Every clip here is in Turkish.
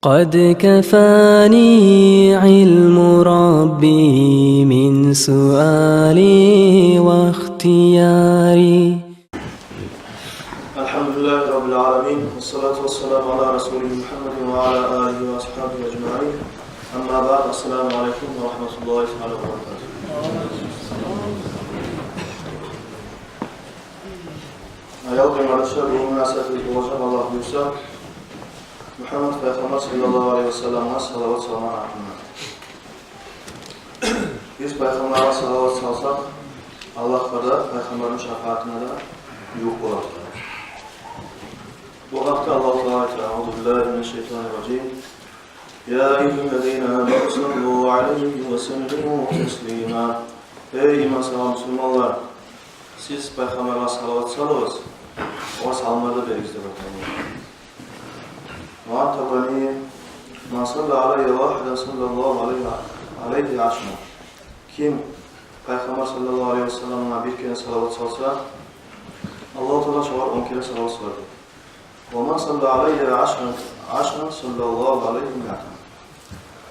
قد كفاني علم ربي من سؤالي واختياري. الحمد لله رب العالمين والصلاة والسلام على رسوله محمد وعلى آله وأصحابه أجمعين. أما بعد، السلام عليكم ورحمة الله تعالى وبركاته. Ayol kıymetli bu münasebeti olacak Allah buyursa Muhammed Peygamber sallallahu aleyhi ve sellem'e salavat salman hakkında. Biz Peygamber'e salavat salsak Allah kadar Peygamber'in şefaatine de yuh olur. Bu hafta Allah-u Teala Euzubillahimineşşeytanirracim. Ya eyyühellezine amenu sallu aleyhi ve sellimu teslima. Ey iman salam Müslümanlar, siz Peygamber'e salavat salınız. O salmada berikizde bakalım. وعن تبني ما صلى عليه واحدا صلى الله عليه عشرا. Kim Peygamber sallallahu aleyhi ve sellem'e bir kere salavat salsa Allah-u Teala şovar 10 kere salavat salır. وَمَنْ صَلَّى عَلَيْهِ عَشْرًا صَلَّى اللّٰهُ عَلَيْهِ مِئَةً.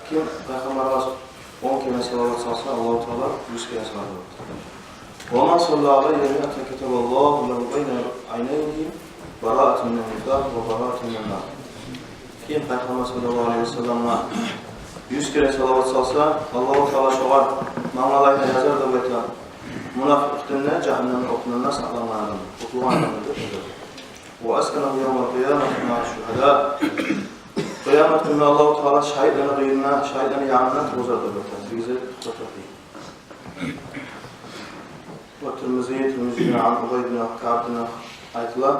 Kim Peygamber'e 10 kere salavat salsa Allah-u Teala 100 kere salavat salır. وَمَنْ صَلَّى عَلَيْهِ مِئَةً كَتَبَ اللّٰهُ لَهُ بَيْنَ عَيْنَيْهِ بَرَاءَةً مِنَ النِّفَاقِ وَبَرَاءَةً مِنَ النَّارِ. Kim Peygamber sallallahu aleyhi ve sellem'e 100 kere salavat salsa Allah-u Teala şovar mağnalayla yazar da bekler. Münafıklarına cehennemin okunlarına saklanmalarını okuğu anlamıdır. وَاَسْكَنَهُ يَوْمَ الْقِيَامَةِ مَعَ الشُّهَدَاءِ. Kıyamet günü Allah-u Teala şahitlerini kıyırına, şahitlerini yanına tozar da bekler. Bize tutatır. Tirmizi'nin an Ubay bin Ka'b'den ayetler.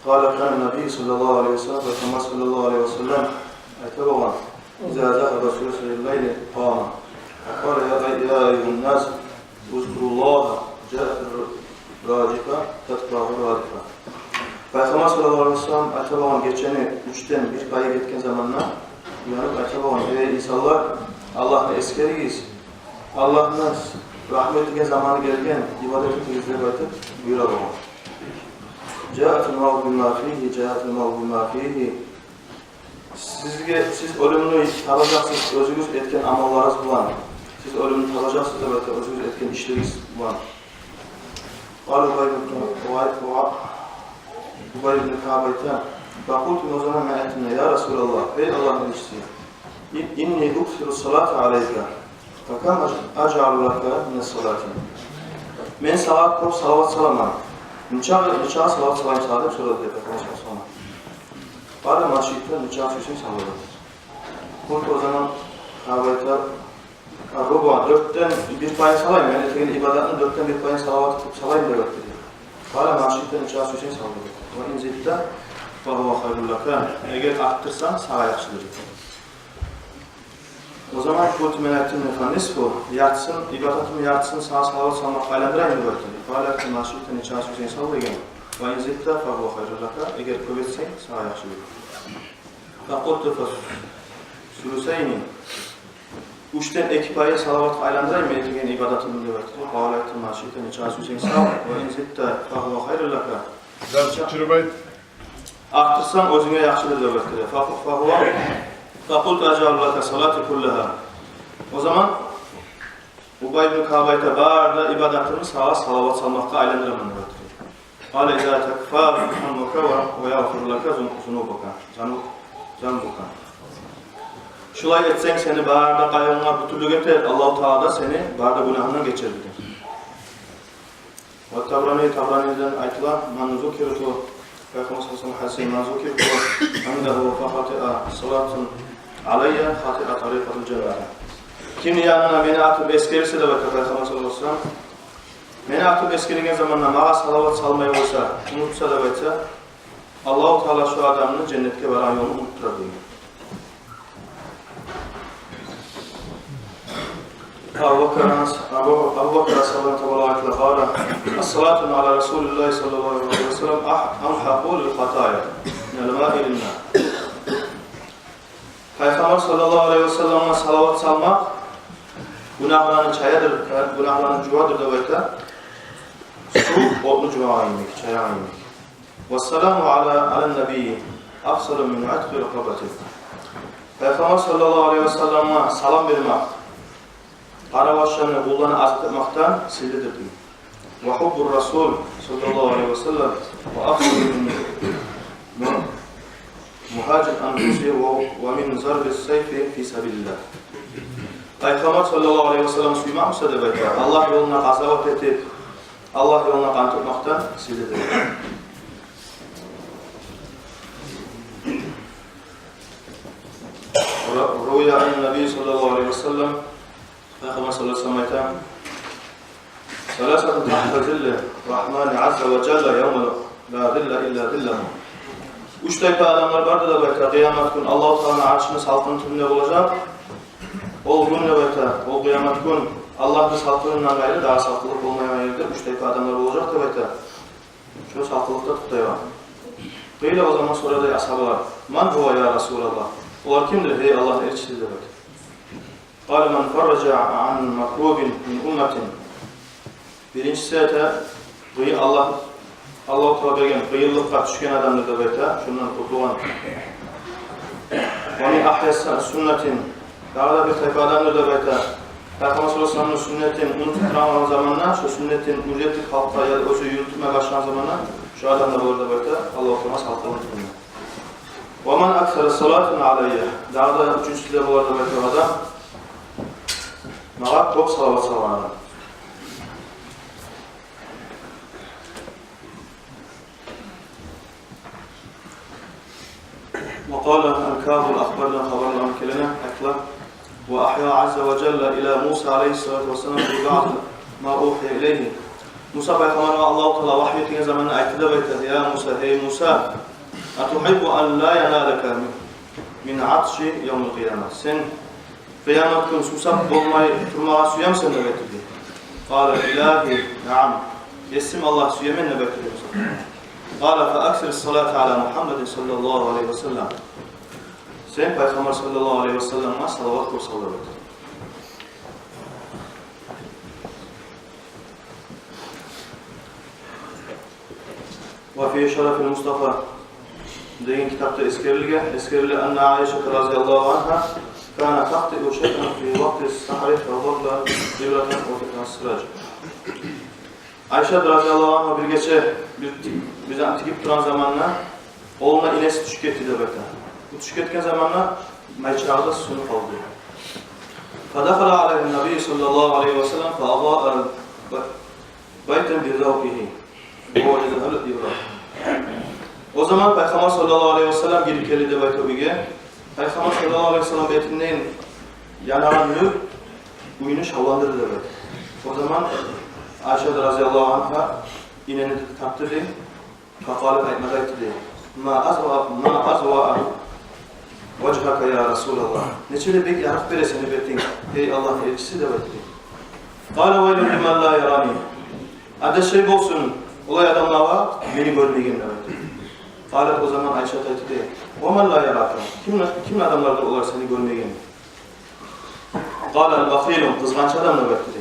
قال كان النبي صلى الله عليه وسلم وكما صلى الله عليه وسلم أتبعا إذا ذهب ثلث الليل قام قال يا أيها الناس اذكروا الله جاءت الراجفة تتبعه الراجفة. Peygamber sallallahu aleyhi ve sellem Aytabavan geçeni 3'ten bir payı geçken zamanla uyanıp Aytabavan ey insanlar Allah'ın eskeriyiz. Allah'ın rahmetine zamanı gelgen ibadeti temizliğe baytıp buyura bana. Câetul mevzu bimâ fîhî, câetul mevzu bimâ fîhî. Siz ölümünü tadacaksınız, özünüz etken amallarınız bulan. Siz ölümünü tadacaksınız, evet, özünüz etken işleriniz bulan. Qâl Ubay ibn Ka'b'ten فَقُلْتُ نَزَمَا مَعَتِنَا يَا رَسُولَ اللّٰهِ. Ey Allah'ın elçisi, اِنِّي اُكْثِرُ الصَّلَاةَ عَلَيْكَ فَكَمْ اَجْعَلُ لَكَ مِنَ الصَّلَاةِ. Men salat kop salavat salamam. Nıçağı salavat salayım sadım söyledi Peygamber sonra. Bari maşiyetten nıçağı süsün salladı. Kurt o zaman Kâbetler Ruba 4'ten bir payını salayım. Yani tekin ibadetini 4'ten bir payını salavat salayım da dedi. Bari maşiyetten nıçağı süsün salladı. Ama inzilde وَهُوَ خَيْرُ لَكَ. Eğer arttırsan sağa yaxşıdır. O zaman kurt menetin nefandis bu. Yatsın, ibadetimi yatsın, sağa salavat salmak aylandırayım da dedi. Fâlâkı maşiyetten nıçağı süsün sallayın. Ve inzilde فَهُوَ خَيْرُ لَكَ. Eğer kuvvetsen sağa yaxşıdır. فَقُلْتُ فَسُلُسَيْنِ. 3'ten ekipaya salavat aylandırayım mı? Etigen ibadetimi de verdi. Fâlâkı maşiyetten nıçağı süsün sallayın. Ve inzilde فَهُوَ خَيْرُ لَكَ. Arttırsan özüne yaxşıdır da verdi. فَقُلْتُ اَجَعَلُ لَكَ صَلَاتِ كُلَّهَا. O zaman Ubay ibn Ka'b'e bağırda ibadetini sağa salavat salmakta aylandıramam dedi. قَالَ اِذَا تَكْفَارُ حَمُّكَ وَيَغْفِرُ لَكَ زَنْبُكَ. Şulay etsen seni bağırda kayığına bütürlük eter, Allah-u Teala da seni bağırda günahından geçirir. Tabrani'den aytılan manuzukirtu Peygamber sallallahu aleyhi ve sellem manuzukirtu annehu fahati'a salatun aleyye hati'a tariqatul cennete. Kim yanına beni atıp eskerirse de bakar Peygamber sallallahu aleyhi ve sellem beni atıp eskerigen zamanla mağa salavat salmayı olsa, unutsa da bakar Allah-u Teala şu adamını cennetke varan yolunu unutturar diyor. Abu Bakr sallallahu aleyhi ve sellem as-salatu ala Resulullah sallallahu aleyhi ve sellem amhaqu lil-hataya minel-ma'i lil-ma'. Peygamber sallallahu aleyhi ve sellem'e salavat salmak günahların çayadır, günahların cuvadır da bekler. Su, odlu cuva yemek, çaya yemek. Vesselamu ala nebiyyi. afsalu min atqi raqabati. Peygamber sallallahu aleyhi ve sellem'e salam vermek, qaraboshlarni qo'ldan azitmoqdan sillidir. Ve hubbur Rasul sallallahu aleyhi ve sellem ve afsalu min muhacir anfusi ve min zarbis sayfi fi sabilillah. Peygamber sallallahu aleyhi ve sellem suymaksa da belki Allah yoluna azavat etip Allah yoluna kan tutmaktan sillidir. Rüya an Nabi sallallahu aleyhi ve sellem Peygamber sallallahu aleyhi ve sellem Salasatun tahta zilli Rahmani azze ve celle yevme la zille illa zillehu. Üç tayfa adamlar vardı da belki kıyamet gün Allah-u Teala'nın arşının saltanatında olacak. O gün nöbete, o kıyamet gün Allah'ın saltanatından gayrı daha saltılık olmayan yerde üç tayfa adamlar olacak da belki şu saltılıkta tutayva. Böyle o zaman sonra da ashabalar Man huva ya Resulallah. Onlar kimdir? Hey Allah'ın elçisi demek. Kâle men farraca an makrubin min ummetin. Birincisi ete Allah-u Teala bergen kıyıllıkka düşken adamdır da belki şundan kurtulan. Ve min ahyassan sünnetin. Daha da bir tayfa adamdır da belki Peygamber sallallahu aleyhi ve sellem'in sünnetin unutturan zamanla şu sünnetin ücretli halka ya da özü yürütmeye başlayan zamanla şu adamlar olur da belki Allah-u Teala halka unutmuyor. وَمَنْ أَكْثَرَ الصَّلَاةٍ عَلَيَّ. Daha da üçüncüsü de bu arada belki adam Mağat çok salavat salavana. وقال الكاظم أخبرنا خبرنا من كلنا أكلا وأحيا عز وجل إلى موسى عليه الصلاة والسلام في بعض ما أوحي إليه. Musa Peygamber'e Allah-u Teala vahyettiği zamanla ayette beyte ya Musa hey Musa atuhibbu an la yanalaka min atshi yevmil kıyamet. Sen kıyamet günü susap olmayı turmağa suyamsan ne bekledi? Kâle ilahi na'am. Yesim Allah suyemen ne bekledi Musa? Kâle fe aksir salatu ala Muhammedin sallallahu aleyhi ve sellem. Sen Peygamber sallallahu aleyhi ve sellem'e salavat kur sallallahu. Ve fi şerefil Mustafa deyin kitapta eskerili enne Ayşe radıyallahu anha kana tahti'u şey'en fi vakti sahri ve zalla devleten ortadan sıraç. Ayşe radıyallahu anha bir gece bize antikip duran zamanla oğluna inesi düşük etti de bekle. Bu düşük etken zamanla mayçağda sunu kaldı. Fadakhala aleyhi Nabi sallallahu aleyhi ve sellem fa'adâ'a bayten bir zavkihi. O zaman Peygamber sallallahu aleyhi ve sellem girip geldi de belki uyge. Peygamber sallallahu aleyhi ve sellem betinden yanağını uyunu şavlandırdı da belki. O zaman Ayşe radıyallahu anh'a ineni taktı de fakalet aytmada etti de ma azva vechhaka ya Resulallah. Neçeli bek yarık bere seni betin. Ey Allah'ın elçisi de belki. Kâle veylun limen la yarani. Adı şey olsun. Olay adamlar var, beni görmeyen demek. Kâlet o zaman Ayşe tehdit etti. وَمَنْ لَا يَرَاكَ. Kim adamlardır olar seni görmeyen? Kâle el-bakîlun. Kızganç adam da bekti.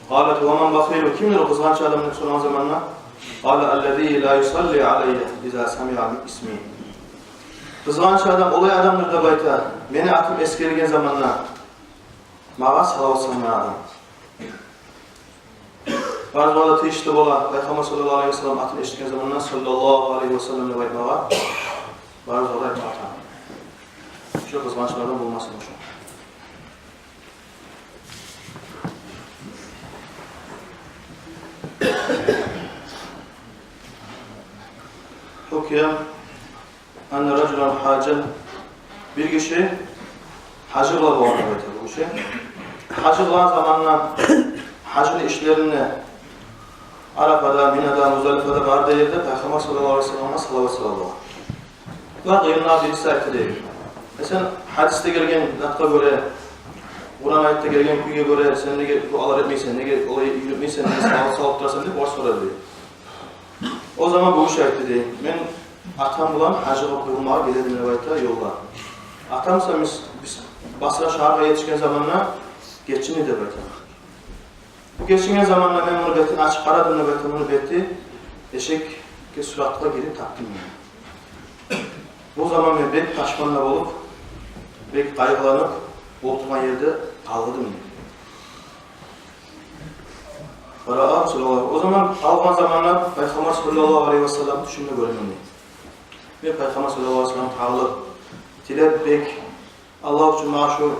Kâlet وَمَنْ bakîlun. Kimdir o kızganç adamın soran zamanla? Kâle اَلَّذ۪ي لَا يُصَلِّي عَلَيْهِ اِذَا سَمِعَ ismi. Kızganç adam, olay adamdır da bayta. Beni atıp eskerigen zamanla. Mağa salavat salmayan adam. Bazı vada teşhide ola, Peygamber sallallahu aleyhi ve sellem atın eşitken zamanla sallallahu aleyhi ve sellem'le baytmağa bazı vada yapmata. Şu kızmançlardan bulmasın şu. Hukiye anne raculan hacen bir kişi hacıgla boğanı baytır bu şey. Hacıglan zamanla hacın işlerini Arafa'da, Mina'da, Muzdalifa'da var da yerde Peygamber sallallahu aleyhi ve sellem'e salavat sallallahu. Ve kıyımlar birisi ayette değil. Sen hadiste gelgen dakika göre, Kur'an ayette gelgen kuyuya göre sen ne dualar etmeysen, ne olayı yürütmeysen, ne salavat salıp durarsan diye boş sorar diye. O zaman bu iş ayette değil. Ben atam bulan hacıga kuyulmağa geledim rivayette yolla. Atamsa biz Basra şahara yetişken zamanla geçini de baytar. Bu geçingen zamanla ben bunu betini açıp aradım da betini beti eşek süratla girip takdim ediyor. Bu zaman men bek taşmanla bolup, bek kaygılanıp, oturgan yerde kaldım. O zaman algan zamanlar Peygamber sallallahu aleyhi ve sellem düşünme görünmedi. Ve Peygamber sallallahu aleyhi ve sellem tağılıp, tilep bek, Allah için bana şu,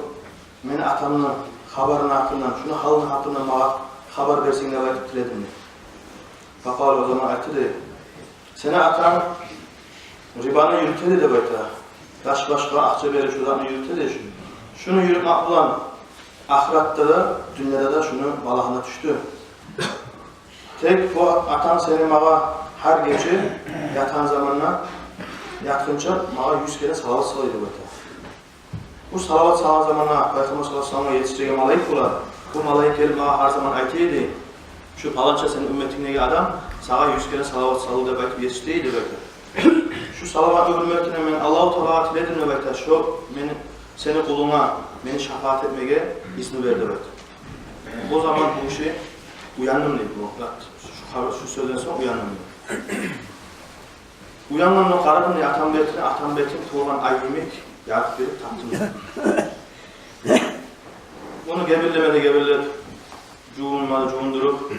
meni atamın habarını hakkından, şunu halını hakkından bana haber versin ne vakit tiledim. Fakal o zaman ayıttı dedi, seni atan ribanı yürütedi de böyle. Başka akça verir şuradan yürütedi. Şunu yürütmek bulan ahiratta da, dünyada da şunu balağına düştü. Tek bu atan seni bana her gece yatan zamanla yatınca bana 100 kere salavat salıyordu böyle. Bu salavat salan zamanla Peygamber sallallahu aleyhi ve sellem'e yetiştirgen malayık bular. Bu malayık gelip bana her zaman aytıydı. Şu falanca senin ümmetindeki adam sana 100 kere salavat salı da belki yetiştiydi böyle. Şu salavat ümmetine men Allah-u Teala tiledim nöbette şu seni kuluna, beni şefaat etmeye izni verdi böyle. O zaman bu işi uyandım dedi bu. Şu sözden sonra uyandım dedi. Uyandım karadım diye Atam Bekir'in tuğlan ayyemek yarıp verip taktım. Bunu gebirlep, cuğundurup,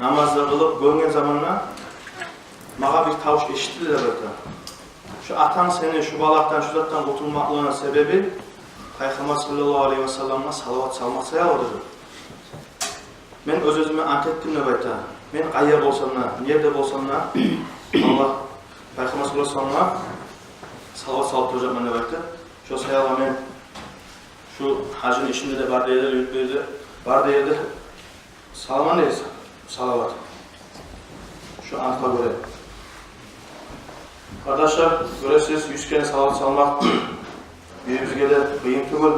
namazlar kılıp, görgen zamanla bana bir tavuş eşittiler böyle. Şu atan seni şu balaktan, şu zattan kurtulmaklığının sebebi Peygamber sallallahu aleyhi ve sellem'e salavat salmak sayılır. Men öz-özüme ant ettim nöbette. Men qayyer bolsamna, nerede bolsamna Allah Peygamber sallallahu aleyhi ve sellem'e salavat salıp duracağım nöbette. Şu sayalım men şu hacın işinde de var yerde, var yerde salaman neyse salavat. Şu ant'a göre. Arkadaşlar, göresiz 100 kere salavat salmak birimizge de kıyım tügül.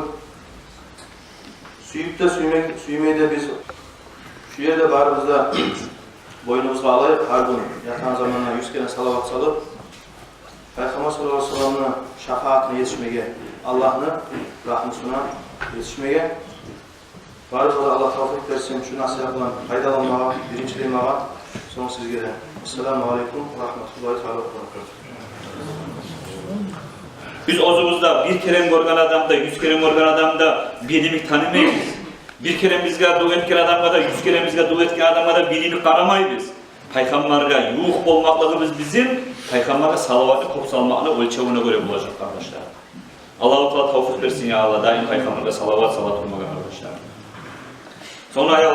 Suyup da suymayı da biz şu yerde barımızda boynumuzga alayıp her gün yatan zamanla 100 kere salavat salıp Peygamber sallallahu aleyhi ve sellem'in şefaatine yetişmeye, Allah'ın rahmetine yetişmeye barımızda Allah tavfik versin, şu nasihatla faydalanmağa, birinciliğime son sizge de. Esselamu aleyküm ve rahmetullahi teala ve berekatuhu. Biz ozumuzda bir kere görgen adamda, 100 kere görgen adamda bilimik tanımayız. Bir kere bizge dua etken adamga da, 100 kere bizge dua etken adamga da bilimik qaramayız. Peygamberge yuh bolmaklığımız bizim, Peygamberge salavatı kop salmakla ölçevine göre bulacak kardeşler. Allah-u Teala tavfik versin ya Allah, daim Peygamberge salavat durmaga kardeşler. Sonra